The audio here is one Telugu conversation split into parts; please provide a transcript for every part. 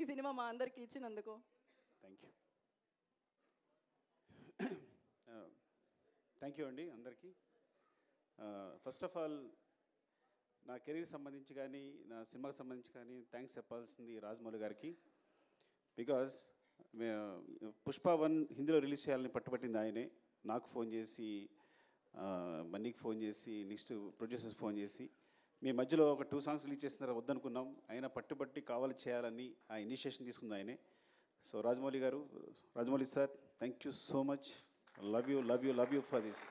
ఈ సినిమా మా అందరికి ఇచ్చినందుకు. Thank you. థ్యాంక్ యూ అండి అందరికీ. ఫస్ట్ ఆఫ్ ఆల్ నా కెరీర్ సంబంధించి కానీ నా సినిమాకి సంబంధించి కానీ థ్యాంక్స్ చెప్పాల్సింది రాజమౌళి గారికి. బికాజ్ పుష్ప 1 హిందీలో రిలీజ్ చేయాలని పట్టుబట్టింది ఆయనే. నాకు ఫోన్ చేసి, బన్నీకి ఫోన్ చేసి, నెక్స్ట్ ప్రొడ్యూసర్స్ ఫోన్ చేసి, మీ మధ్యలో ఒక 2 సాంగ్స్ రిలీజ్ చేసిన తర్వాత వద్దనుకున్నాం, ఆయన పట్టుబట్టి కావాలి చేయాలని ఆ ఇనిషియేషన్ తీసుకుంది ఆయనే. సో రాజమౌళి గారు, Rajamouli sir, thank you so much. Love you love you love you for this.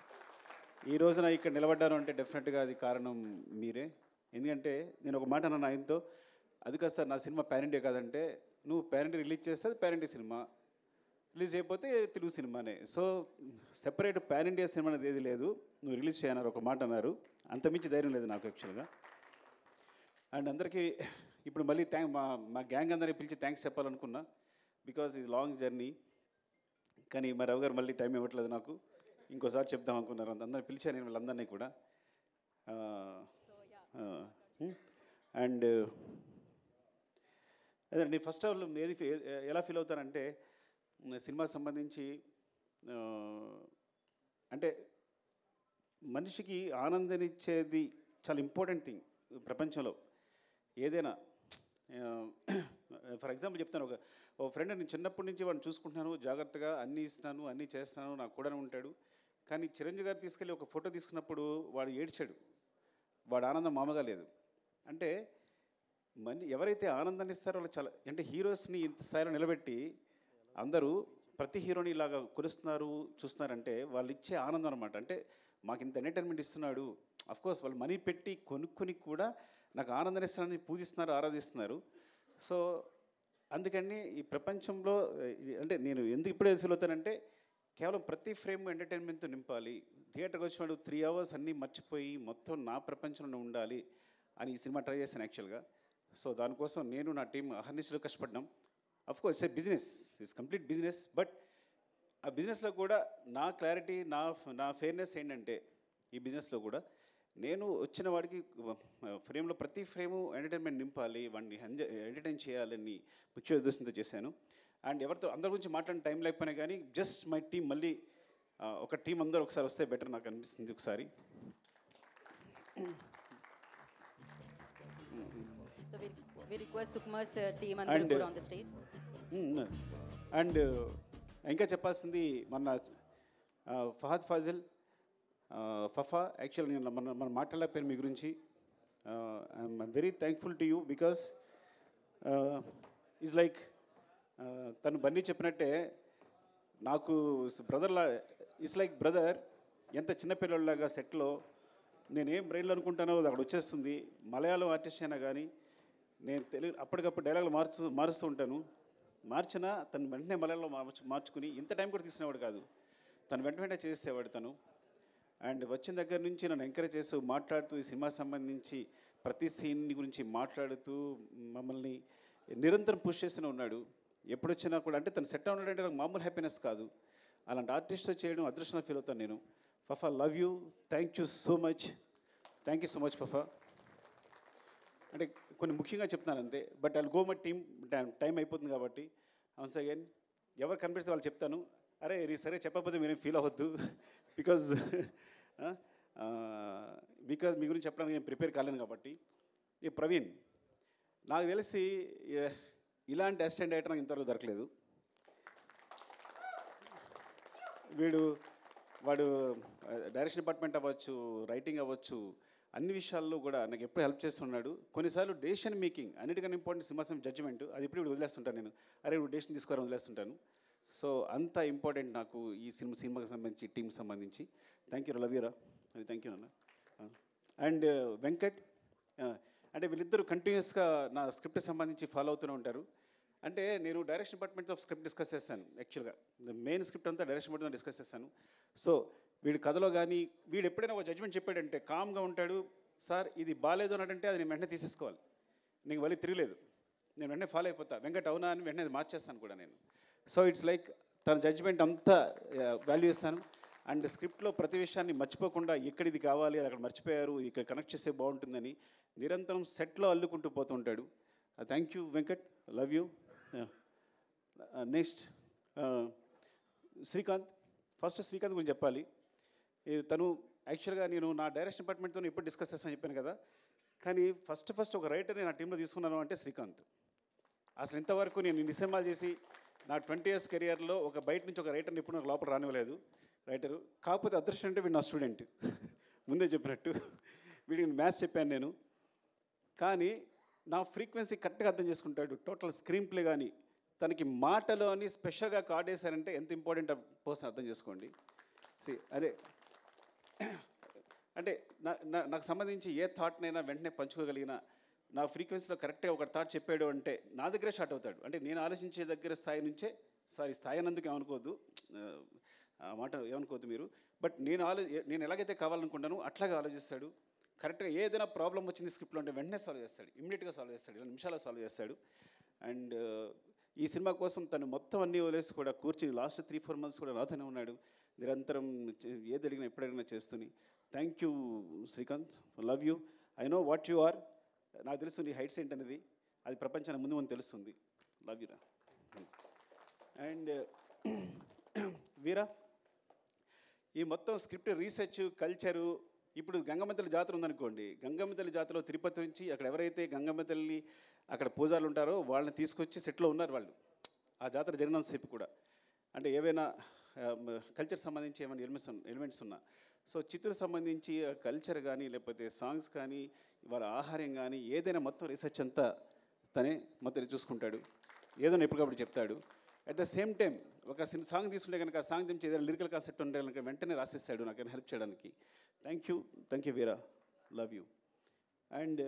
ఈ రోజున ఇక్కడ నిలబడ్డాను అంటే డెఫినెట్గా అది కారణం మీరే. ఎందుకంటే నేను ఒక మాట అన్నాను ఆయనతో, అది కాదు సార్ నా సినిమా పాన్ ఇండియా కాదంటే, నువ్వు పాన్ ఇండియా రిలీజ్ చేస్తే అది పాన్ ఇండియా సినిమా, రిలీజ్ అయిపోతే తెలుగు సినిమానే. So separate pan India cinema అనేది ఏది లేదు, నువ్వు రిలీజ్ చేయన్నారు ఒక మాట అన్నారు. అంతమించి ధైర్యం లేదు నాకు యాక్చువల్గా. అండ్ అందరికీ ఇప్పుడు మళ్ళీ మా గ్యాంగ్ అందరినీ పిలిచి థ్యాంక్స్ చెప్పాలనుకున్నా, బికాజ్ ఇది లాంగ్ జర్నీ. కానీ మా రవి గారు మళ్ళీ టైం ఇవ్వట్లేదు నాకు, ఇంకోసారి చెప్దాం అనుకున్నారు. అందరినీ పిలిచాను నేను వీళ్ళందరినీ కూడా. అండ్ అదే నేను ఫస్ట్ ఆఫ్ ఆల్ ఎలా ఫీల్ అవుతానంటే, సినిమాకి సంబంధించి అంటే మనిషికి ఆనందాన్నిచ్చేది చాలా ఇంపార్టెంట్ థింగ్ ప్రపంచంలో ఏదైనా. ఫర్ ఎగ్జాంపుల్ చెప్తాను, ఒక ఫ్రెండ్, నేను చిన్నప్పటి నుంచి వాడిని చూసుకుంటున్నాను, జాగ్రత్తగా అన్నీ ఇస్తున్నాను, అన్నీ చేస్తున్నాను, నాకు కూడా ఉంటాడు. కానీ చిరంజీవి గారు తీసుకెళ్ళి ఒక ఫోటో తీసుకున్నప్పుడు వాడు ఏడ్చాడు, వాడు ఆనందం మామూలుగా లేదు. అంటే ఎవరైతే ఆనందాన్ని ఇస్తారో వాళ్ళు చాలా, అంటే హీరోస్ని ఇంత స్థాయిలో నిలబెట్టి అందరూ ప్రతి హీరోని ఇలాగా కొలుస్తున్నారు చూస్తున్నారంటే వాళ్ళు ఇచ్చే ఆనందం అనమాట. అంటే మాకు ఇంత ఎంటర్టైన్మెంట్ ఇస్తున్నాడు, అఫ్కోర్స్ వాళ్ళు మనీ పెట్టి కొనుక్కొని కూడా నాకు ఆనందాన్ని ఇస్తానని పూజిస్తున్నారు, ఆరాధిస్తున్నారు. సో అందుకని ఈ ప్రపంచంలో అంటే నేను ఎందుకు ఇప్పుడే ఫీల్ అవుతానంటే, కేవలం ప్రతి ఫ్రేమ్ ఎంటర్టైన్మెంట్తో నింపాలి, థియేటర్కి వచ్చినప్పుడు 3 hours అన్నీ మర్చిపోయి మొత్తం నా ప్రపంచంలో ఉండాలి అని ఈ సినిమా ట్రై చేశాను యాక్చువల్గా. సో దానికోసం నేను నా టీం అహర్నిశలు కష్టపడ్డాం. Of course it's a business, it's complete business. But ఆ బిజినెస్లో కూడా నా క్లారిటీ, నా ఫెయిర్నెస్ ఏంటంటే, ఈ బిజినెస్లో కూడా నేను వచ్చిన వాడికి ఫ్రేమ్లో ప్రతి ఫ్రేము ఎంటర్టైన్మెంట్ నింపాలి, వాడిని ఎంటర్టైన్ చేయాలని ముఖ్య ఉద్దేశంతో చేశాను. అండ్ అందరి గురించి మాట్లాడిన టైం లేకపోయినా కానీ జస్ట్ మై టీం మళ్ళీ ఒక టీం అందరూ ఒకసారి వస్తే బెటర్ నాకు అనిపిస్తుంది ఒకసారి. So we request Sukumar sir team and put on the stage. And ఇంకా చెప్పాల్సింది మన ఫహద్ ఫాజిల్, ఫఫా. యాక్చువల్లీ నేను మనం మాట్లాడలేకపోయాను మీ గురించి. I'm very thankful to you because is like తను బన్నీ చెప్పినట్టే నాకు బ్రదర్లా, ఇట్స్ లైక్ బ్రదర్. ఎంత చిన్నపిల్లలాగా సెట్లో నేనేం బ్రెయిన్లో అనుకుంటానో అది అక్కడ వచ్చేస్తుంది. మలయాళం ఆర్టిస్ట్ అయినా కానీ నేను తెలుగు అప్పటికప్పుడు డైలాగులు మారుస్తూ ఉంటాను. మార్చినా తను వెంటనే మలయాళంలో మార్చుకుని ఇంత టైం కూడా తీసుకునేవాడు కాదు, తను వెంటనే చేసేవాడు తను. అండ్ వచ్చిన దగ్గర నుంచి నన్ను ఎంకరేజ్ చేస్తూ మాట్లాడుతూ ఈ సినిమా సంబంధించి ప్రతి సీన్ గురించి మాట్లాడుతూ మమ్మల్ని నిరంతరం పుష్ చేస్తూనే ఉన్నాడు. ఎప్పుడు వచ్చినా కూడా అంటే తను సెట్ ఉన్నాడంటే నాకు మామూలు హ్యాపీనెస్ కాదు. అలాంటి ఆర్టిస్ట్తో చేయడం అదృష్టంగా ఫీల్ అవుతాను నేను. Fafa, love you, thank you so much. Thank you so much Fafa. అంటే కొన్ని ముఖ్యంగా చెప్తాను అంతే, but I go my team, time అయిపోతుంది కాబట్టి. వన్స్ అగైన్ ఎవరు కనిపిస్తే వాళ్ళు చెప్తాను. అరే సరే చెప్పకపోతే మీరేం ఫీల్ అవ్వద్దు, బికాజ్ మీ గురించి చెప్పడానికి నేను ప్రిపేర్ కాలేను కాబట్టి. ఈ ప్రవీణ్ నాకు తెలిసి ఇలాంటి అసిస్టెంట్ డైరెక్టర్ నాకు ఇంతవరకు దొరకలేదు. వాడు డైరెక్షన్ డిపార్ట్మెంట్ అవ్వచ్చు, రైటింగ్ అవ్వచ్చు, అన్ని విషయాల్లో కూడా నాకు ఎప్పుడు హెల్ప్ చేస్తున్నాడు. కొన్నిసార్లు డెసిషన్ మేకింగ్ అన్నిటికన్నా ఇంపార్టెంట్ సినిమా జడ్జిమెంట్, అది ఇప్పుడు వదిలేస్తుంటాను నేను. అరే ఇప్పుడు డెసిషన్ తీసుకోవాలని వదిలేస్తుంటాను. సో అంత ఇంపార్టెంట్ నాకు ఈ సినిమాకి సంబంధించి, టీంకి సంబంధించి. థ్యాంక్ యూ, లవ్ యూరా. అది థ్యాంక్ యూ నాన్న. అండ్ వెంకట్, అంటే వీళ్ళిద్దరూ కంటిన్యూస్గా నా స్క్రిప్ట్ సంబంధించి ఫాలో అవుతూనే ఉంటారు. అంటే నేను డైరెక్షన్ డిపార్ట్మెంట్తో స్క్రిప్ట్ డిస్కస్ చేశాను. యాక్చువల్గా మెయిన్ స్క్రిప్ట్ అంతా డైరెక్షన్ డిపార్ట్మెంట్ డిస్కస్ చేశాను. సో వీడి కథలో కానీ వీడు ఎప్పుడైనా ఒక జడ్జ్మెంట్ చెప్పాడంటే కామ్గా ఉంటాడు. సార్ ఇది బాగాలేదు అన్నట్టంటే అది నేను వెంటనే తీసేసుకోవాలి, నీకు మళ్ళీ తిరగలేదు, నేను వెంటనే ఫాలో అయిపోతా. వెంకట్ అవునా అని వెంటనే అది మార్చేస్తాను కూడా నేను. సో ఇట్స్ లైక్ తన జడ్జ్మెంట్ అంతా వాల్యూ చేస్తాను. అండ్ స్క్రిప్ట్లో ప్రతి విషయాన్ని మర్చిపోకుండా ఎక్కడ ఇది కావాలి, అది అక్కడ మర్చిపోయారు, ఇక్కడ కనెక్ట్ చేస్తే బాగుంటుందని నిరంతరం సెట్లో అల్లుకుంటూ పోతుంటాడు. Thank you Venkat, love you. Next Srikanth. First Srikanth గురించి చెప్పాలి. తను యాక్చువల్గా నేను నా డైరెక్షన్ డిపార్ట్మెంట్తో ఎప్పుడు డిస్కస్ చేస్తాను చెప్పాను కదా, కానీ ఫస్ట్ ఒక రైటర్ని నా టీంలో తీసుకున్నాను అంటే శ్రీకాంత్. అసలు ఇంతవరకు నేను ఇన్ని సినిమాలు చేసి నా 20 years కెరియర్లో ఒక బయట నుంచి ఒక రైటర్ని ఇప్పుడు నాకు లోపల రానివ్వలేదు రైటరు. కాకపోతే అదృష్టం అంటే వీడు నా స్టూడెంట్, ముందే చెప్పినట్టు వీడికి మ్యాథ్స్ చెప్పాను నేను. కానీ నా ఫ్రీక్వెన్సీ కరెక్ట్గా అర్థం చేసుకుంటాడు. టోటల్ స్క్రీన్ ప్లే కానీ తనకి మాటలు అని స్పెషల్గా కార్డ్ వేశారంటే ఎంత ఇంపార్టెంట్ పర్సన్ అర్థం చేసుకోండి. అదే అంటే నాకు సంబంధించి ఏ థాట్నైనా వెంటనే పంచుకోగలిగిన, నా ఫ్రీక్వెన్సీలో కరెక్ట్గా ఒక థాట్ చెప్పాడు అంటే నా దగ్గరే షార్ట్ అవుతాడు. అంటే నేను ఆలోచించే దగ్గర స్థాయి నుంచే, స్థాయి అన్నందుకు ఏమనుకోవద్దు, ఆ మాట ఏమనుకోవద్దు మీరు. బట్ నేను ఎలాగైతే కావాలనుకుంటానో అట్లాగే ఆలోచిస్తాడు. కరెక్ట్గా ఏదైనా ప్రాబ్లం వచ్చింది స్క్రిప్ట్లో అంటే వెంటనే సాల్వ్ చేస్తాడు, ఇమ్మీడియట్గా సాల్వ్ చేస్తాడు, 2 నిమిషాల్లో సాల్వ్ చేస్తాడు. అండ్ ఈ సినిమా కోసం తను మొత్తం అన్నీ వదిలేసి కూడా కూర్చుని లాస్ట్ 3-4 months కూడా నాతోనే ఉన్నాడు. నిరంతరం ఏది అడిగినా ఎప్పుడడిగినా చేస్తూని. Thank you Srikanth, love you. I know what you are. నాకు తెలుసు నీ హైట్స్ ఏంటనేది, అది ప్రపంచానికి ముందు ముందు తెలుస్తుంది. లవ్ యూరా. అండ్ వీరా, ఈ మొత్తం స్క్రిప్ట్ రీసెర్చ్ కల్చరు. ఇప్పుడు గంగమ్మ తల్లి జాతర ఉందనుకోండి, గంగమ్మ తల్లి జాతరలో తిరుపతి నుంచి అక్కడ ఎవరైతే గంగమ్మ తల్లి అక్కడ పూజారులు ఉంటారో వాళ్ళని తీసుకొచ్చి సెట్లో ఉన్నారు వాళ్ళు ఆ జాతర జరిగినంతసేపు కూడా. అంటే ఏవైనా కల్చర్ సంబంధించి ఏమైనా ఎలిమెంట్స్ ఉన్నా. సో చిత్తూరు సంబంధించి కల్చర్ కానీ లేకపోతే సాంగ్స్ కానీ వాళ్ళ ఆహార్యం కానీ ఏదైనా మొత్తం రీసెర్చ్ అంతా తనే మొత్తం చూసుకుంటాడు. ఏదైనా ఎప్పటికప్పుడు చెప్తాడు. అట్ ద సేమ్ టైం ఒక సాంగ్ తీసుకుంటే కనుక ఆ సాంగ్ నుంచి ఏదైనా లిరికల్ కాన్సెప్ట్ ఉంటే కనుక వెంటనే రాసిస్తాడు నాకైనా హెల్ప్ చేయడానికి. Thank you Veera, love you. And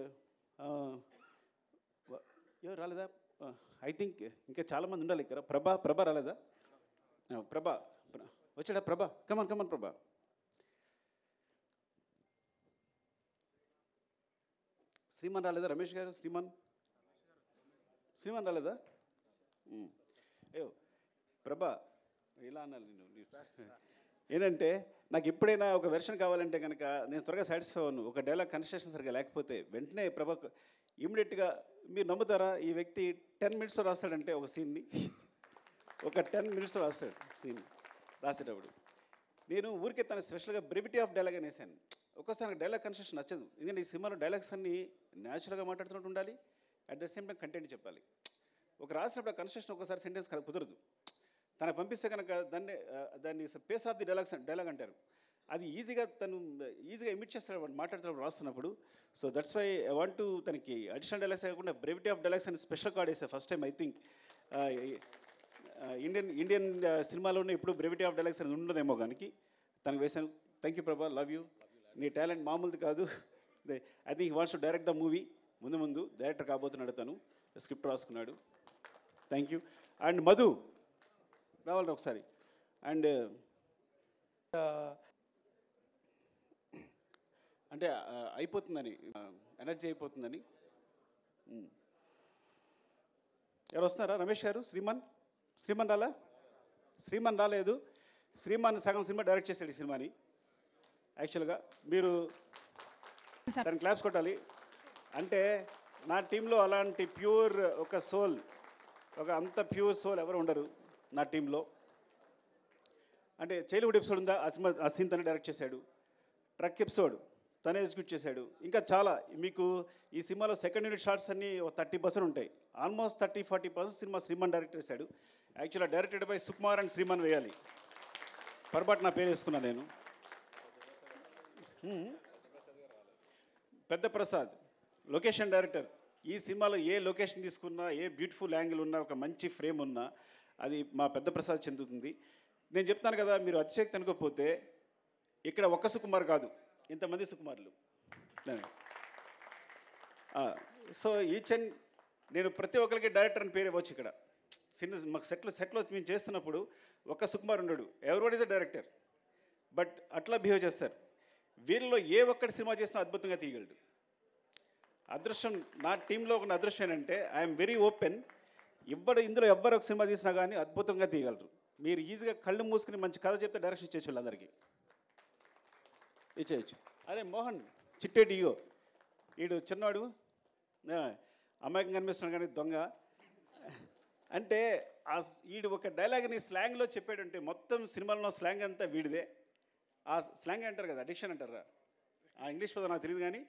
ఎవరు రాలేదా? ఐ థింక్ ఇంకా చాలామంది ఉండాలి ఇక్కడ. ప్రభా రాలేదా? ప్రభా వచ్చాడా? కమన్ ప్రభా. శ్రీమాన్ రాలేదా? రమేష్ గారు, శ్రీమాన్ రాలేదా? అయ్యో ప్రభా, ఇలా అన్నాను నేను. ఏంటంటే నాకు ఎప్పుడైనా ఒక వెర్షన్ కావాలంటే కనుక నేను త్వరగా సాటిస్ఫై అవ్వను. ఒక డైలాగ్ కన్స్ట్రక్షన్ సరిగా లేకపోతే వెంటనే ప్రభా ఇమ్మీడియట్గా, మీరు నమ్ముతారా, ఈ వ్యక్తి 10 minutesలో రాస్తాడంటే ఒక సీన్ని, ఒక 10 minutesలో రాస్తాడు సీన్. రాసేటప్పుడు నేను ఊరికే తన స్పెషల్గా బ్రెవిటీ ఆఫ్ డైలాగ్ అని వేసాను. ఒక్కోసారి నాకు డైలాగ్ కన్స్ట్రక్షన్ నచ్చదు. ఎందుకంటే ఈ సినిమాలో డైలాగ్స్ అన్నీ న్యాచురల్గా మాట్లాడుతున్నట్టు ఉండాలి, at the same time content చెప్పాలి. ఒక రాసినప్పుడు కన్స్ట్రక్షన్ ఒకసారి సెంటెన్స్ కుదరదు. తనకు పంపిస్తే కనుక దాన్ని పేస్ ఆఫ్ ది డైలాగ్ అంటారు. అది తను ఈజీగా ఇమిట్ చేస్తాడు వాడు మాట్లాడుతున్నప్పుడు, రాస్తున్నప్పుడు. So that's why I want to తనకి అడిషనల్ డైలాగ్స్ కాకుండా బ్రెవిటీ ఆఫ్ డైలాగ్స్ అని స్పెషల్ కార్డ్ వేసాను first time. I think Indian సినిమాలోనే ఇప్పుడు బ్రెవిటీ ఆఫ్ డైలాగ్స్ అనేది ఉండదేమో కానీ తనకు వేసాను. థ్యాంక్ యూ ప్రభా, లవ్ యూ. నీ టాలెంట్ మామూలుది కాదు. I think he wants to direct the movie. ముందు డైరెక్టర్ కాబోతున్నాడు, తను స్క్రిప్ట్ రాసుకున్నాడు. Thank you. అండ్ మధు రావాలి ఒకసారి. అండ్ అంటే అయిపోతుందని, ఎనర్జీ అయిపోతుందని. ఎవరు వస్తున్నారా? రమేష్ గారు, శ్రీమాన్ రాలా? శ్రీమాన్ రాలేదు. శ్రీమాన్ సగం సినిమా డైరెక్ట్ చేశాడు ఈ సినిమాని. యాక్చువల్గా మీరు తను క్లాప్స్ కొట్టాలి. అంటే నా టీంలో అలాంటి ప్యూర్ ఒక సోల్, ఒక అంత ప్యూర్ సోల్ ఎవరు ఉండరు నా టీంలో. అంటే చైల్డ్హుడ్ ఎపిసోడ్ ఉందా, ఆ సీన్ తనే డైరెక్ట్ చేశాడు. ట్రక్ ఎపిసోడ్ తనే ఎగ్జిక్యూట్ చేశాడు. ఇంకా చాలా మీకు ఈ సినిమాలో సెకండ్ యూనిట్ షార్ట్స్ అన్నీ 30% ఉంటాయి. ఆల్మోస్ట్ 30-40% సినిమా శ్రీమాన్ డైరెక్ట్ చేశాడు. యాక్చువల్గా directed by Sukumar and Sriman వేయాలి, పొరపాటు నా పేరు వేసుకున్నాను నేను. పెద్ద ప్రసాద్ లొకేషన్ డైరెక్టర్. ఈ సినిమాలో ఏ లొకేషన్ తీసుకున్నా, ఏ బ్యూటిఫుల్ యాంగిల్ ఉన్నా, ఒక మంచి ఫ్రేమ్ ఉన్నా అది మా పెద్ద ప్రసాద్ చెందుతుంది. నేను చెప్తాను కదా, మీరు అతిశక్తి అనుకోకపోతే ఇక్కడ ఒక్క సుకుమార్ కాదు, ఇంతమంది సుకుమార్లు. సో నేను ప్రతి ఒక్కరికి డైరెక్టర్ అని పేరు ఇవ్వచ్చు. ఇక్కడ మాకు సెట్లో మేము చేస్తున్నప్పుడు ఒక్క సుకుమార్ ఉండడు, everybody is a director. But అట్లా బిహేవ్ చేస్తారు. వీళ్ళలో ఏ ఒక్కటి సినిమా చేసినా అద్భుతంగా తీయగలడు. అదృష్టం నా టీంలో ఉన్న అదృష్టం ఏంటంటే ఐఎమ్ వెరీ ఓపెన్. ఇందులో ఎవ్వరు ఒక సినిమా తీసినా కానీ అద్భుతంగా తీయగలరు. మీరు ఈజీగా కళ్ళు మూసుకుని మంచి కథ చెప్తే డైరెక్షన్ ఇచ్చేయచ్చు, వాళ్ళందరికీ ఇచ్చేయచ్చు. అదే మోహన్ చిట్టేటి ఇగో, వీడు చిన్నవాడు, అమాయకంగా కనిపిస్తున్నాడు కానీ దొంగ. అంటే వీడు ఒక డైలాగ్ని స్లాంగ్లో చెప్పాడంటే మొత్తం సినిమాలో స్లాంగ్ అంతా వీడిదే. ఆ స్లాంగ్ అంటారు కదా, అడిక్షన్ అంటారా, ఆ ఇంగ్లీష్ పదం నాకు తెలియదు, కానీ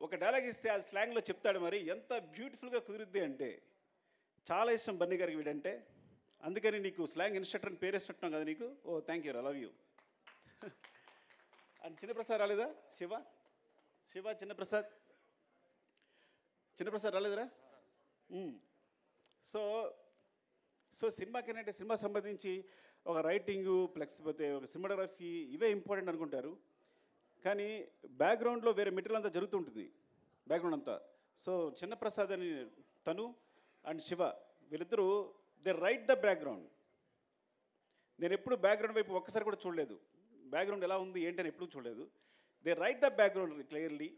ఒక డైలాగ్ ఇస్తే ఆ స్లాంగ్లో చెప్తాడు. మరి ఎంత బ్యూటిఫుల్గా కుదురుద్ది అంటే చాలా ఇష్టం బన్నీ గారికి వీడంటే. అందుకని నీకు స్లాంగ్ ఇన్స్ట్రక్టర్ అని పేరు వేసినట్టున్నాం కదా నీకు. Oh thank you, I love you. And Chinnaprasad రాలేదా? శివ చిన్నప్రసాద్ రాలేదురా? సో సినిమాకి అంటే సినిమా సంబంధించి ఒక రైటింగు ప్లస్ పోతే ఒక సినిమాటోగ్రఫీ ఇవే ఇంపార్టెంట్ అనుకుంటారు, కానీ బ్యాక్గ్రౌండ్లో వేరే మెటీరియల్ అంతా జరుగుతుంటుంది బ్యాక్గ్రౌండ్ అంతా. సో చిన్నప్రసాద్ అని తను అండ్ శివ వీళ్ళిద్దరూ దే రైట్ ద బ్యాక్గ్రౌండ్. నేను ఎప్పుడు బ్యాక్గ్రౌండ్ వైపు ఒక్కసారి కూడా చూడలేదు, బ్యాక్గ్రౌండ్ ఎలా ఉంది ఏంటి అని ఎప్పుడు చూడలేదు. They right the background clearly.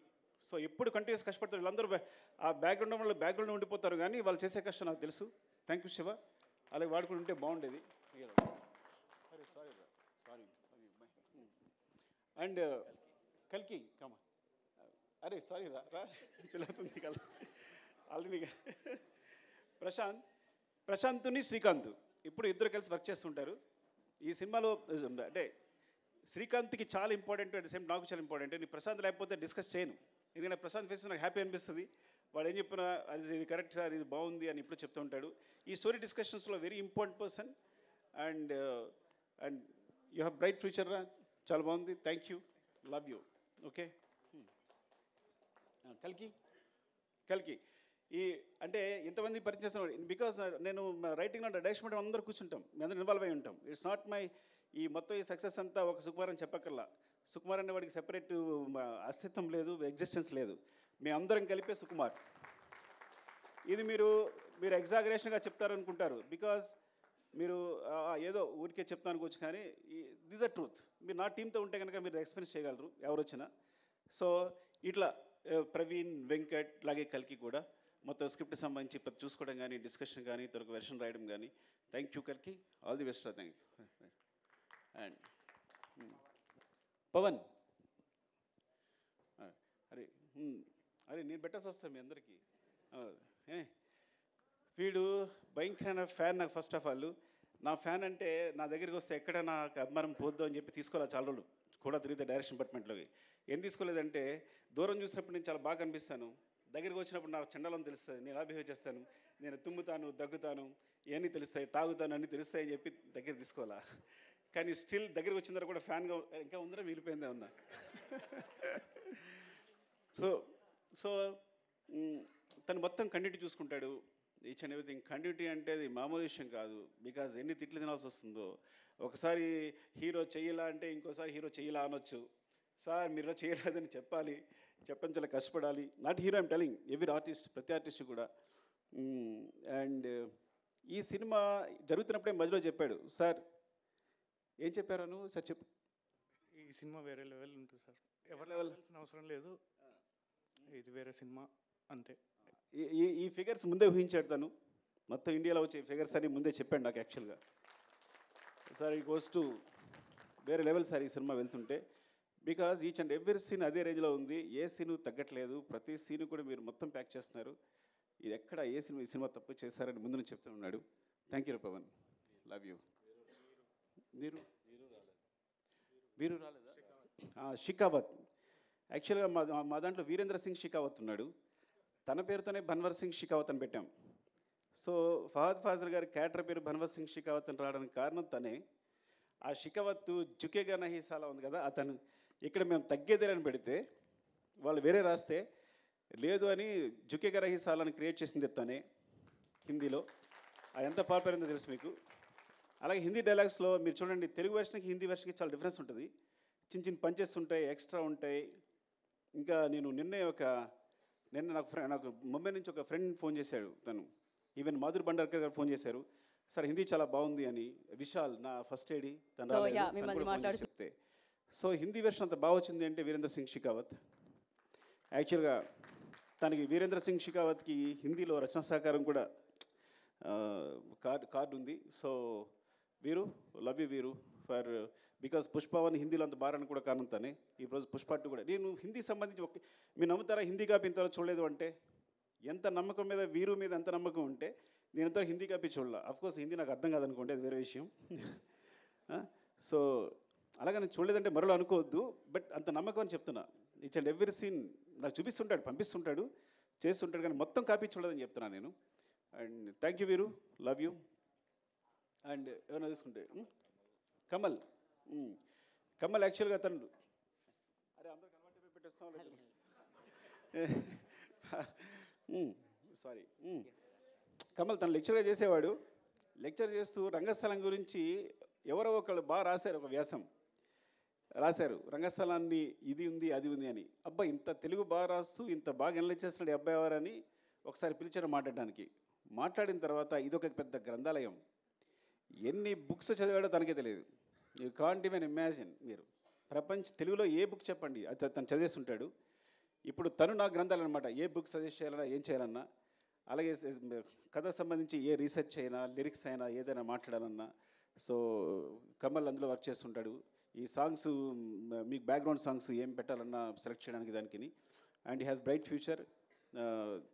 So ఎప్పుడు కంటిన్యూస్ కష్టపడతారు వీళ్ళందరూ. ఆ బ్యాక్గ్రౌండ్ వాళ్ళు బ్యాక్గ్రౌండ్ ఉండిపోతారు, కానీ వాళ్ళు చేసే కష్టం నాకు తెలుసు. థ్యాంక్ యూ శివ, అలాగే వాడుకుని ఉంటే బాగుండేది. అండ్ కల్కి కమా, అరే సారీ రా పిల్లవుతుంది కల ఆల్రెడీ. ప్రశాంత్ని శ్రీకాంత్ ఇప్పుడు ఇద్దరు కలిసి వర్క్ చేస్తుంటారు ఈ సినిమాలో. అంటే శ్రీకాంత్కి చాలా ఇంపార్టెంట్, అట్ ద సేమ్ నాకు చాలా ఇంపార్టెంట్. నేను ప్రశాంత్ లేకపోతే డిస్కస్ చేయను, ఎందుకంటే ప్రశాంత్ ఫేస్ నాకు హ్యాపీ అనిపిస్తుంది. వాడు ఏం చెప్పినా అది ఇది కరెక్ట్ సార్, ఇది బాగుంది అని ఇప్పుడు చెప్తూ ఉంటాడు. ఈ స్టోరీ డిస్కషన్స్లో very important person. And you have bright future రా, చాలా బాగుంది. Thank you, love you. Okay కల్కి ఈ అంటే ఇంతమంది పరిచయం చేస్తున్నాడు బికాస్ నేను రైటింగ్లో డైరెక్షన్ అందరూ కూర్చుంటాం, మేము అందరూ ఇన్వాల్వ్ అయి ఉంటాం. ఇట్స్ నాట్ మై ఈ మొత్తం ఈ సక్సెస్ అంతా ఒక సుకుమార్ అని చెప్పక్కర్లా. సుకుమార్ అనే వాడికి సెపరేట్ అస్తిత్వం లేదు, ఎగ్జిస్టెన్స్ లేదు. మేము అందరం కలిపే సుకుమార్. ఇది మీరు ఎగ్జాగరేషన్గా చెప్తారనుకుంటారు, బికాజ్ మీరు ఏదో ఊరికే చెప్తాను అనుకోవచ్చు, కానీ దిస్ అ ట్రూత్. మీరు నా టీంతో ఉంటే కనుక మీరు ఎక్స్పీరియన్స్ చేయగలరు ఎవరు వచ్చినా. సో ఇట్లా ప్రవీణ్, వెంకట్, అలాగే కల్కి కూడా మొత్తం స్క్రిప్ట్ సంబంధించి ప్రతి చూసుకోవడం కానీ, డిస్కషన్ కానీ, తొలక వెర్షన్ రాయడం కానీ. థ్యాంక్ యూ కల్కి, all the best. Thank you. And Pawan, అరే నేను పెట్టాల్సి వస్తాను మీ అందరికీ. వీడు భయంకరమైన ఫ్యాన్ నాకు. ఫస్ట్ ఆఫ్ ఆల్ నా ఫ్యాన్ అంటే నా దగ్గరికి వస్తే ఎక్కడ నాకు అభిమానం పోద్దు అని చెప్పి తీసుకోవాలి. చాలా రోజులు కూడా తిరిగితే డైరెక్షన్ డిపార్ట్మెంట్లోకి ఏం తీసుకోలేదంటే, దూరం చూసినప్పుడు నేను చాలా బాగా కనిపిస్తాను, దగ్గరికి వచ్చినప్పుడు నాకు చండాలం తెలుస్తుంది, నేను ఎలా బిహేవ్ చేస్తాను, నేను తుమ్ముతాను, దగ్గుతాను, ఇవన్నీ తెలుస్తాయి, తాగుతాను, అన్నీ తెలుస్తాయి అని చెప్పి దగ్గర తీసుకోవాలా. కానీ స్టిల్ దగ్గరికి వచ్చిన తర్వాత కూడా ఫ్యాన్గా ఇంకా ఉందరా మిగిలిపోయిందే ఉన్నా. సో తను మొత్తం కంటిన్యూటీ చూసుకుంటాడు, ఈచ్ అండ్ ఎవ్రీథింగ్. కంటిన్యూటీ అంటే అది మామూలు విషయం కాదు, బికాజ్ ఎన్ని తిట్లు తినాల్సి వస్తుందో. ఒకసారి హీరో చెయ్యలా అంటే ఇంకోసారి హీరో చెయ్యలా అనొచ్చు. సార్ మీరు చేయలేదని చెప్పాలి, చెప్పని చాలా కష్టపడాలి. Not hero I'm telling, every artist, ప్రతి ఆర్టిస్ట్ కూడా. అండ్ ఈ సినిమా జరుగుతున్నప్పుడే మధ్యలో చెప్పాడు, సార్ ఏం చెప్పారను సార్ చెప్పు. ఈ సినిమా వేరే లెవెల్ ఉంటుంది సార్, ఎవరి లెవెల్సిన అవసరం లేదు, ఇది వేరే సినిమా అంతే. ఈ ఫిగర్స్ ముందే ఊహించాడు తను, మొత్తం ఇండియాలో వచ్చే ఫిగర్స్ అని ముందే చెప్పాడు నాకు యాక్చువల్గా. సార్ ఈ గోస్ టు వేరే లెవెల్ సార్ ఈ సినిమా వెళ్తుంటే, because each and every scene అదే రేంజ్లో ఉంది, ఏ సీను తగ్గట్లేదు, ప్రతి సీను కూడా మీరు మొత్తం ప్యాక్ చేస్తున్నారు. ఇది ఎక్కడ ఏ సినిమా ఈ సినిమా తప్పు చేస్తారని ముందు నుంచి చెప్తూ ఉన్నాడు. Thank you Pawan, love you. వీరు రాలేదా? షికావత్. యాక్చువల్గా మా దాంట్లో వీరేంద్ర సింగ్ షికావత్ ఉన్నాడు, తన పేరుతోనే భన్వర్ సింగ్ షికావత్ అని పెట్టాం. సో ఫహద్ ఫాజిల్ గారి క్యారెక్టర్ పేరు భన్వర్ సింగ్ షికావత్ అని రావడానికి కారణం తనే. ఆ షికావత్ జుకేగా నహీ సాలా ఉంది కదా, అతను ఇక్కడ మేము తగ్గేదేలని పెడితే వాళ్ళు వేరే రాస్తే లేదు అని జుకేగా నహీ సాలాని క్రియేట్ చేసింది తనే హిందీలో. అది ఎంత పాపులర్ తెలుసు మీకు. అలాగే హిందీ డైలాగ్స్లో మీరు చూడండి, తెలుగు వెర్షన్కి హిందీ వెర్షన్కి చాలా డిఫరెన్స్ ఉంటుంది. చిన్న చిన్న పంచెస్ ఉంటాయి, ఎక్స్ట్రా ఉంటాయి. ఇంకా నేను నిన్న నాకు ముంబై నుంచి ఒక ఫ్రెండ్ ఫోన్ చేశాడు, తను ఈవెన్ మాధురి భండార్కర్ గారు ఫోన్ చేశారు, సార్ హిందీ చాలా బాగుంది అని. విశాల్ నా ఫస్ట్ ఏడి తను చెప్తే, సో హిందీ వెర్షన్ అంత బాగా వచ్చింది అంటే వీరేంద్ర సింగ్ షికావత్. యాక్చువల్గా తనకి వీరేంద్ర సింగ్ షికావత్కి హిందీలో రచనా సహకారం కూడా కార్డు ఉంది. సో వీరు, లవ్ యూ వీరు ఫర్ బికాజ్ పుష్పవన్ హిందీలో అంత బారాన్ని కూడా కారణం తనే. ఈరోజు పుష్ప 2 కూడా నేను హిందీ సంబంధించి మీరు నమ్ముతారా, హిందీ కాపీ ఇంతవరకు చూడలేదు అంటే. ఎంత నమ్మకం మీద వీరు మీద ఎంత నమ్మకం ఉంటే నేను ఇంతవరకు హిందీ కాపీ చూడాల. అఫ్కోర్స్ హిందీ నాకు అర్థం కాదనుకోండి, అది వేరే విషయం. సో అలాగే నేను చూడలేదంటే మరో అనుకోవద్దు, బట్ అంత నమ్మకం అని చెప్తున్నా. ఈచ్ అండ్ ఎవ్రీ సీన్ నాకు చూపిస్తుంటాడు, పంపిస్తుంటాడు, చేస్తుంటాడు, కానీ మొత్తం కాపీ చూడలేదని చెప్తున్నాను నేను. అండ్ థ్యాంక్ యూ వీరు, లవ్ యూ. అండ్ ఏమైనా తీసుకుంటే కమల్. కమల్ యాక్చువల్గా తను అరే అందరూ కన్వర్ట్ పెట్టేస్తాం సారీ. కమల్ తను లెక్చర్గా చేసేవాడు. లెక్చర్ చేస్తూ రంగస్థలం గురించి ఎవరో ఒకళ్ళు బాగా రాశారు, ఒక వ్యాసం రాశారు, రంగస్థలాన్ని ఇది ఉంది అది ఉంది అని. అబ్బా ఇంత తెలుగు బాగా రాస్తూ ఇంత బాగా ఎనలైజ్ చేస్తున్నాడు ఈ అబ్బాయి ఎవరని ఒకసారి పిలిచారు మాట్లాడడానికి. మాట్లాడిన తర్వాత ఇదొక పెద్ద గ్రంథాలయం, ఎన్ని బుక్స్ చదివాడో తనకే తెలియదు. You can't even imagine. మీరు తెలుగులో ఏ బుక్ చెప్పండి అది తను చదివేస్తుంటాడు. ఇప్పుడు తను నా గ్రంథాలు అనమాట, ఏ బుక్ సజెస్ట్ చేయాలన్నా ఏం చేయాలన్నా, అలాగే కథకు సంబంధించి ఏ రీసెర్చ్ అయినా లిరిక్స్ అయినా ఏదైనా మాట్లాడాలన్నా. సో కమల్ అందులో వర్క్ చేస్తుంటాడు. ఈ సాంగ్స్ మీకు బ్యాక్గ్రౌండ్ సాంగ్స్ ఏం పెట్టాలన్నా సెలెక్ట్ చేయడానికి దానికి. And he has bright future,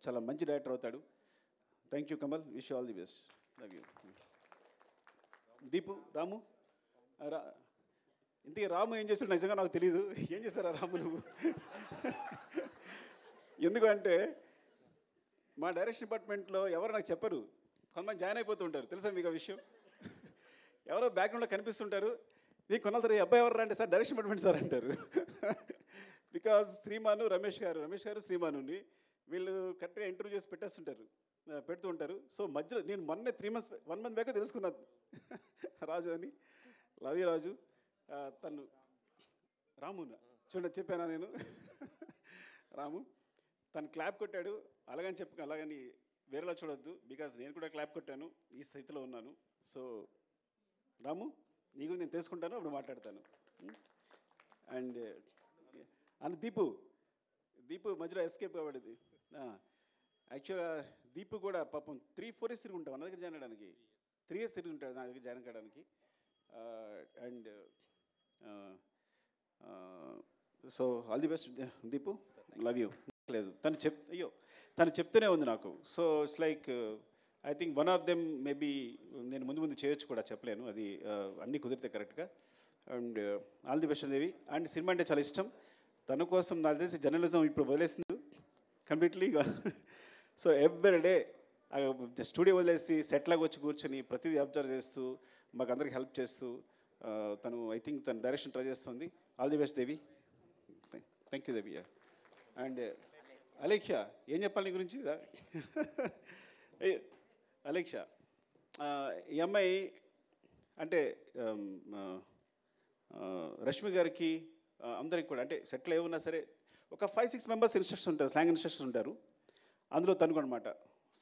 చాలా మంచి డైరెక్టర్ అవుతాడు. Thank you Kamal, wish all the best, love you. Deepu, Ramu. ఇంతకీ రాము ఏం చేస్తాడు నిజంగా నాకు తెలియదు. ఏం చేస్తారా రాము నువ్వు? ఎందుకంటే మా డైరెక్షన్ డిపార్ట్మెంట్లో ఎవరు నాకు చెప్పరు, కొంతమంది జాయిన్ అయిపోతూ ఉంటారు. తెలుసా మీకు ఆ విషయం? ఎవరో బ్యాక్గ్రౌండ్లో కనిపిస్తుంటారు. నీకు కొన్నాళ్ళ తర్వాత అబ్బాయి ఎవరు అంటే సార్ డైరెక్షన్ డిపార్ట్మెంట్ సార్ అంటారు. బికాజ్ శ్రీమాను రమేష్ గారు శ్రీమానుని వీళ్ళు కరెక్ట్గా ఇంటర్వ్యూ చేసి పెడుతూ ఉంటారు. సో మధ్యలో నేను మొన్నే 1 month బ్యాక్ తెలుసుకున్నాను రాజు అని. లవ్ యూ రాజు. తను రామునా చూడండి చెప్పానా నేను. రాము తను క్లాప్ కొట్టాడు, అలాగని వేరేలా చూడొద్దు, బికాజ్ నేను కూడా క్లాప్ కొట్టాను, ఈ స్థితిలో ఉన్నాను. సో రాము నీకు నేను తెలుసుకుంటాను, అప్పుడు మాట్లాడతాను. అండ్ దీపు మధ్యలో ఎస్కేప్ అవ్వడది. యాక్చువల్గా దీపు కూడా పాపం 3-4 years తిరిగి ఉంటాం నా దగ్గర జాయిన్ అవ్వడానికి. 3 years తిరిగి ఉంటాడు నా దగ్గర జాయిన్ కావడానికి. And so all the best Deepu, love you. లేదు తను చెప్తూనే ఉంది నాకు. So it's like I think one of them maybe నేను ముందు చేయొచ్చు కూడా, చెప్పలేను, అది అన్నీ కుదిరితే కరెక్ట్గా. And all the best Devi. And cinema అంటే చాలా ఇష్టం. తన కోసం నాకు తెలిసి జర్నలిజం ఇప్పుడు వదిలేసింది కంప్లీట్లీగా. సో ఎవ్రీ డే స్టూడియో వదిలేసి సెట్లాగా వచ్చి కూర్చొని ప్రతిదీ అబ్జర్వ్ చేస్తూ మాకు అందరికి హెల్ప్ చేస్తూ తను ఐ థింక్ తను డైరెక్షన్ ట్రై చేస్తుంది. All the best Devi. Thank you Devi. And Alekhya ఏం చెప్పాలి నీ గురించి? అలేఖ్య ఈ అమ్మాయి అంటే రష్మి గారికి అందరికి కూడా అంటే సెటిల్ ఏమన్నా సరే ఒక 5-6 members ఇన్స్ట్రక్షన్ ఉంటారు, స్లాంగ్ ఇన్స్ట్రక్షన్ ఉంటారు. అందులో తనుకు అనమాట.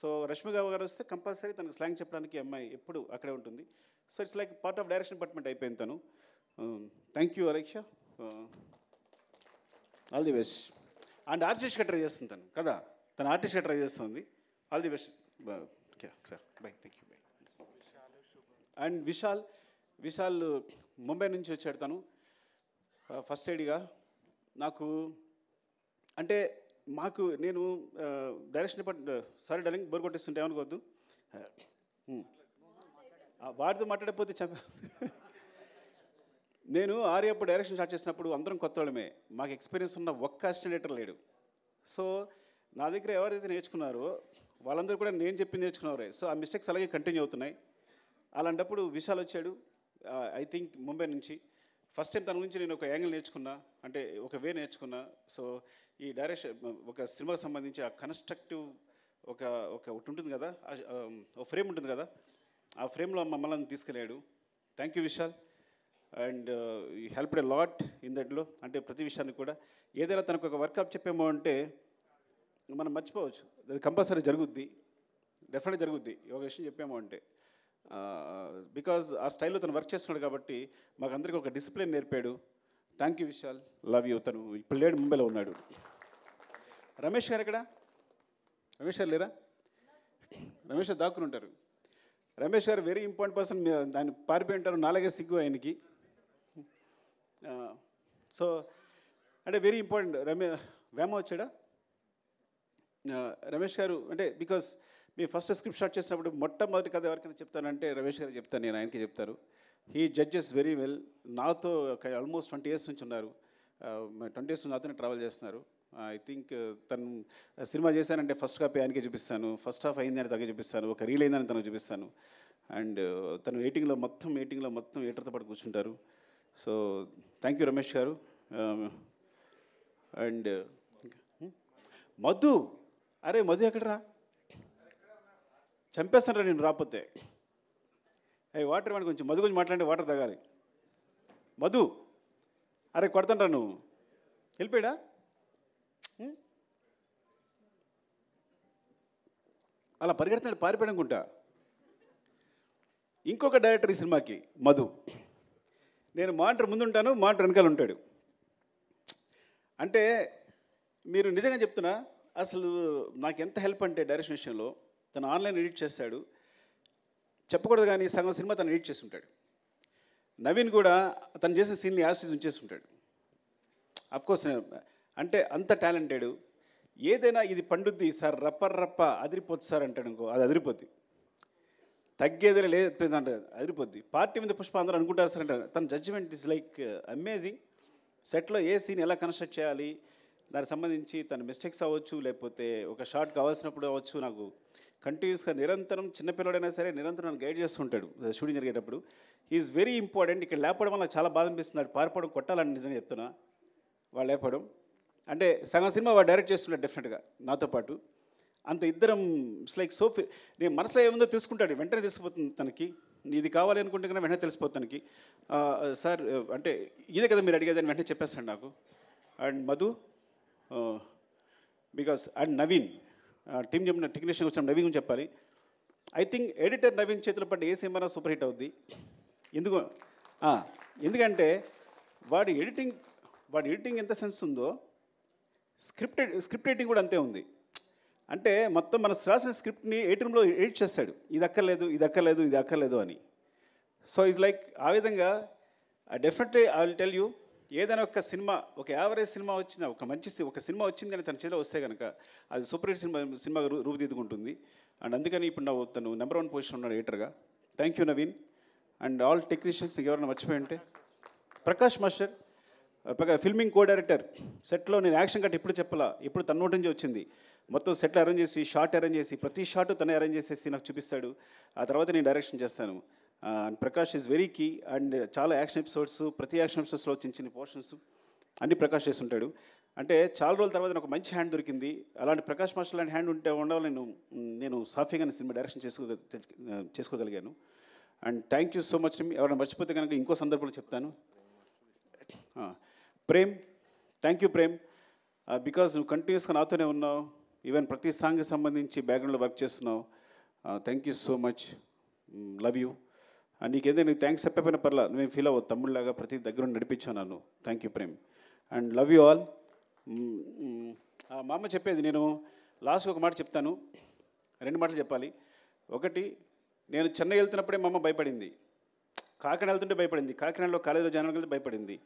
సో రష్మి గారు వస్తే కంపల్సరీ తనకు స్లాంగ్ చెప్పడానికి అమ్మాయి ఎప్పుడు అక్కడే ఉంటుంది. So it's like part of direction department అయిపోయింది తను. Thank you Alekhya, all the best. And ఆర్టిస్ట్గా ట్రై చేస్తుంది తను కదా, తను ఆర్టిస్ట్గా ట్రై చేస్తుంది. All the best sir, bye, thank you, bye. And Vishal Mumbai నుంచి వచ్చాడు తను ఫస్ట్ ఎయిడ్గా. నాకు అంటే నేను direction department sorry darling bore కొట్టేస్తుంటే ఏమనుకోవద్దు, వాడితో మాట్లాడకపోతే నేను ఆర్యప్పుడు డైరెక్షన్ స్టార్ట్ చేసినప్పుడు అందరం కొత్త వాళ్ళమే, మాకు ఎక్స్పీరియన్స్ ఉన్న ఒక్క అసిస్టెంట్ డైరెక్టర్ లేడు. సో నా దగ్గర ఎవరైతే నేర్చుకున్నారో వాళ్ళందరూ కూడా నేను చెప్పింది నేర్చుకున్నారే. సో ఆ మిస్టేక్స్ అలాగే కంటిన్యూ అవుతున్నాయి. అలాంటప్పుడు విశాల్ వచ్చాడు ఐ థింక్ ముంబై నుంచి. ఫస్ట్ టైం తన గురించి నేను ఒక యాంగిల్ నేర్చుకున్నా, అంటే ఒక వే నేర్చుకున్నా. సో ఈ డైరెక్షన్ ఒక సినిమాకి సంబంధించి ఆ కన్స్ట్రక్టివ్ ఒకటి ఉంటుంది కదా, ఒక ఫ్రేమ్ ఉంటుంది కదా, ఆ ఫ్రేమ్లో మమ్మల్ని తీసుకెళ్ళాడు. Thank you Vishal. And you helped a lot in దట్లో. అంటే ప్రతి విషయాన్ని కూడా ఏదైనా తనకు ఒక వర్కప్ చెప్పామో అంటే మనం మర్చిపోవచ్చు, అది కంపల్సరీ జరుగుద్ది, డెఫినెట్గా జరుగుద్ది ఒక విషయం చెప్పామో అంటే. బికాజ్ ఆ స్టైల్లో తను వర్క్ చేస్తున్నాడు కాబట్టి మాకు అందరికీ ఒక డిసిప్లిన్ నేర్పాడు. Thank you Vishal, love you. తను ఇప్పుడు లేడు, ముంబైలో ఉన్నాడు. రమేష్ గారు ఎక్కడ? రమేష్ గారు లేరా? రమేష్ గారు దాక్కుని ఉంటారు. రమేష్ గారు వెరీ ఇంపార్టెంట్ పర్సన్, ఆయన పారిపోయి ఉంటారు, నాలుగే సిగ్గు ఆయనకి. సో అంటే వెరీ ఇంపార్టెంట్. వేమ వచ్చాడా? రమేష్ గారు అంటే because me first script start చేసినప్పుడు మొట్టమొదటి కథ ఎవరికైనా చెప్తానంటే రమేష్ గారికి చెప్తాను, నేను ఆయనకి చెప్తాను. He judges very well. నాతో ఆల్మోస్ట్ 20 years నుంచి ఉన్నారు, 20 years నుంచి నాతోనే ట్రావెల్ చేస్తున్నారు. ఐ థింక్ తను సినిమా చేశానంటే ఫస్ట్ కాపీ ఆయనకే చూపిస్తాను, ఫస్ట్ హాఫ్ అయిందని తనకే చూపిస్తాను, ఒక రీల్ అయిందని తనకు చూపిస్తాను. అండ్ తను ఎయిటింగ్లో మొత్తం ఎయిటర్తో పాటు కూర్చుంటారు. సో థ్యాంక్ యూ రమేష్ గారు. అండ్ మధు, అరే మధు ఎక్కడరా, చంపేస్తానరా నేను రాకపోతే. వాటర్ ఇవ్వండి కొంచెం, మధు గురించి మాట్లాడి వాటర్ తాగాలి. మధు, అరే కొడతాండ్రా నువ్వు, వెళ్ళిపోయాడా? అలా పరిగెడుతున్నాడు, పారిపోయాడు అనుకుంటా. ఇంకొక డైరెక్టర్ ఈ సినిమాకి మధు. నేను మానిటర్ ముందుంటాను, మానిటర్ వెనకాల ఉంటాడు. అంటే మీరు నిజంగా చెప్తున్నా, అసలు నాకు ఎంత హెల్ప్ అంటే డైరెక్షన్ విషయంలో, తను ఆన్లైన్ ఎడిట్ చేస్తాడు, చెప్పకూడదు కానీ సగం సినిమా తను ఎడిట్ చేసి ఉంటాడు. నవీన్ కూడా తను చేసే సీన్ని యాసిస్ ఉంచేసి ఉంటాడు. అఫ్కోర్స్ అంటే అంత టాలెంటెడ్. ఏదైనా ఇది పండుద్ది సార్, రప్ప అదిరిపోద్ది సార్ అంటాడు అనుకో, అది అదిరిపోద్ది. తగ్గేదే లేదు అంటే అదిరిపోద్ది. పార్టీ మీద పుష్ప అందరూ అనుకుంటారు సార్ అంటే తన జడ్జిమెంట్ ఇస్ లైక్ అమేజింగ్. సెట్లో ఏ సీన్ ఎలా కన్స్ట్రక్ట్ చేయాలి, దానికి సంబంధించి తన మిస్టేక్స్ అవ్వచ్చు, లేకపోతే ఒక షార్ట్ కావాల్సినప్పుడు అవ్వచ్చు, నాకు కంటిన్యూస్గా నిరంతరం, చిన్నపిల్లడైనా సరే నిరంతరం నన్ను గైడ్ చేస్తుంటాడు షూటింగ్ జరిగేటప్పుడు. Is very important. ఇక్కడ లేపడం వల్ల చాలా బాధ అనిపిస్తుంది, పారిపోవడం కొట్టాలని నిజంగా చెప్తున్నా. వాళ్ళు లేపడం అంటే సగం సినిమా వాడు డైరెక్ట్ చేస్తున్నాడు డెఫినెట్గా నాతో పాటు. అంత ఇద్దరం ఇట్స్ లైక్ సోఫీ. నేను మనసులో ఏముందో తెలుసుకుంటాడు, వెంటనే తెలిసిపోతుంది తనకి. ఇది కావాలి అనుకుంటే కన్నా వెంటనే తెలిసిపోతుంది తనకి. సార్ అంటే ఇదే కదా మీరు అడిగేదని వెంటనే చెప్పేస్తాడు నాకు. And Madhu, because and Naveen team చెప్పిన టెక్నీషియన్ వచ్చిన నవీన్ గురించి చెప్పాలి. ఐ థింక్ ఎడిటర్ నవీన్ చేతిలో పడ్డ ఏ సినిమా సూపర్ హిట్ అవుద్ది. ఎందుకంటే వాడి ఎడిటింగ్ ఎంత సెన్స్ ఉందో, స్క్రిప్ట్ రైటింగ్ కూడా అంతే ఉంది. అంటే మొత్తం మన రాసిన స్క్రిప్ట్ని 8 roomలో ఎడిట్ చేస్తాడు, ఇది అక్కర్లేదు అని. సో ఈజ్ లైక్ ఆ విధంగా definitely I will tell you, ఏదైనా ఒక సినిమా, ఒక యావరేజ్ సినిమా వచ్చిన, ఒక సినిమా వచ్చింది కానీ తన చేతిలో వస్తే కనుక అది సూపర్ హిట్ సినిమాగా రూపుదిద్దుకుంటుంది. అండ్ అందుకని ఇప్పుడు తను నెంబర్ 1 పొజిషన్ ఉన్నాడు ఎడిటర్గా. Thank you Naveen and all technicians. ఎవరైనా మర్చిపోయి ఉంటే Prakash master, filming co director. సెట్లో నేను యాక్షన్ కట్ ఇప్పుడు చెప్పాలా, ఇప్పుడు తన నోటి నుంచి వచ్చింది. మొత్తం సెట్లు అరేంజ్ చేసి, షార్ట్ అరేంజ్ చేసి, ప్రతి షార్ట్ తనే అరేంజ్ చేసేసి నాకు చూపిస్తాడు. ఆ తర్వాత నేను డైరెక్షన్ చేస్తాను. And Prakash is very key. And చాలా యాక్షన్ ఎపిసోడ్స్, ప్రతి యాక్షన్ ఎపిసోడ్స్లో చిన్న పోర్షన్స్ అన్నీ ప్రకాష్ చేస్తుంటాడు. అంటే చాలా రోజుల తర్వాత నాకు మంచి హ్యాండ్ దొరికింది. అలాంటి ప్రకాష్ మాస్టర్ లాంటి హ్యాండ్ ఉండాలి నేను సాఫీగా సినిమా డైరెక్షన్ చేసుకోగలిగాను. And thank you so much. ఎవరైనా మర్చిపోతే కనుక ఇంకో సందర్భంలో చెప్తాను. Prem, thank you Prem, because నువ్వు కంటిన్యూస్గా నాతోనే ఉన్నావు. ఈవెన్ ప్రతి సాంగ్కి సంబంధించి బ్యాక్గ్రౌండ్లో వర్క్ చేస్తున్నావు. Thank you so much, love you. And నీకేదైనా థ్యాంక్స్ చెప్పకపోయినా పర్లా, నువ్వేం ఫీల్ అవ్వదు, తమ్ముళ్ళలాగా ప్రతి దగ్గర నడిపించాను నన్ను. Thank you Prem and love you all. మా అమ్మ చెప్పేది, నేను లాస్ట్కి ఒక మాట చెప్తాను, 2 మాటలు చెప్పాలి. ఒకటి, నేను చెన్నై వెళ్తున్నప్పుడే మా అమ్మ భయపడింది, కాకినాడ వెళ్తుంటే భయపడింది, కాకినాడలో కాలేజీలో జాయిన్ వెళ్తే భయపడింది.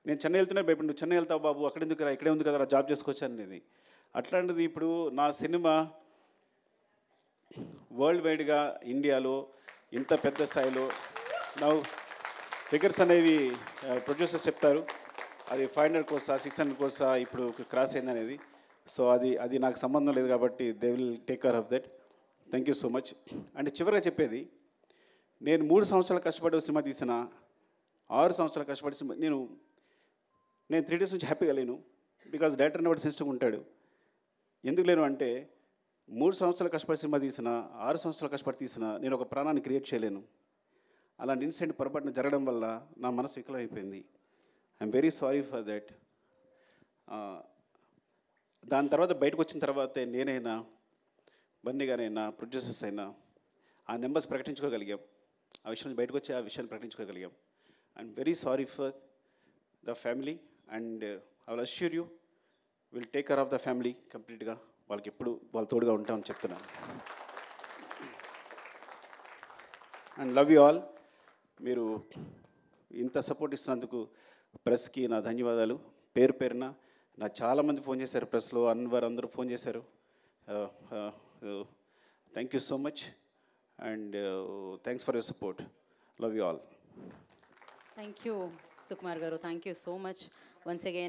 నేను చెన్నై వెళ్తున్నా భయపడి, నువ్వు చెన్నై వెళ్తావు బాబు, అక్కడ ఎందుకు రా, ఇక్కడే ఉంది కదా జాబ్ చేసుకోవచ్చు అనేది. అట్లాంటిది ఇప్పుడు నా సినిమా వరల్డ్ వైడ్గా ఇండియాలో ఇంత పెద్ద స్థాయిలో నా ఫిగర్స్ అనేవి ప్రొడ్యూసర్స్ చెప్తారు, అది 500 crores 600 crores ఇప్పుడు క్రాస్ అయింది అనేది. సో అది నాకు సంబంధం లేదు కాబట్టి they will take care of that. Thank you so much. అంటే చివరిగా చెప్పేది, నేను 3 సంవత్సరాలు కష్టపడి సినిమా తీసిన, 6 సంవత్సరాలు కష్టపడి సినిమా నేను 3 days నుంచి హ్యాపీగా లేను. బికాజ్ డైరెక్టర్ అనేవాడు సెన్సిటివ్గా ఉంటాడు. ఎందుకు లేను అంటే 3 సంవత్సరాలు కష్టపడి సినిమా తీసిన, 6 సంవత్సరాలు కష్టపడి తీసిన, నేను ఒక ప్రాణాన్ని క్రియేట్ చేయలేను. అలాంటి ఇన్సిడెంట్ పొరపాటున జరగడం వల్ల నా మనసు వికలమైపోయింది. I'm very sorry for that. దాని తర్వాత బయటకు వచ్చిన తర్వాతే నేనైనా, బన్నీ గారైనా, ప్రొడ్యూసర్స్ అయినా ఆ నెంబర్స్ ప్రకటించుకోగలిగాం, ఆ విషయం బయటకు వచ్చి ఆ విషయాన్ని ప్రకటించుకోగలిగాం. I'm very sorry for the family and I will assure you will take care of the family కంప్లీట్గా. వాళ్ళకి ఎప్పుడు వాళ్ళ తోడుగా ఉంటామని చెప్తున్నాను. And love you all. మీరు ఇంత సపోర్ట్ ఇస్తున్నందుకు ప్రెస్కి నా ధన్యవాదాలు. పేరు పేరున నా చాలామంది ఫోన్ చేశారు, ప్రెస్లో అన్వర్ అందరూ ఫోన్ చేశారు. Thank you so much and thanks for your support. Love you all. Thank you, Sukumar Garu. Thank you so much once again.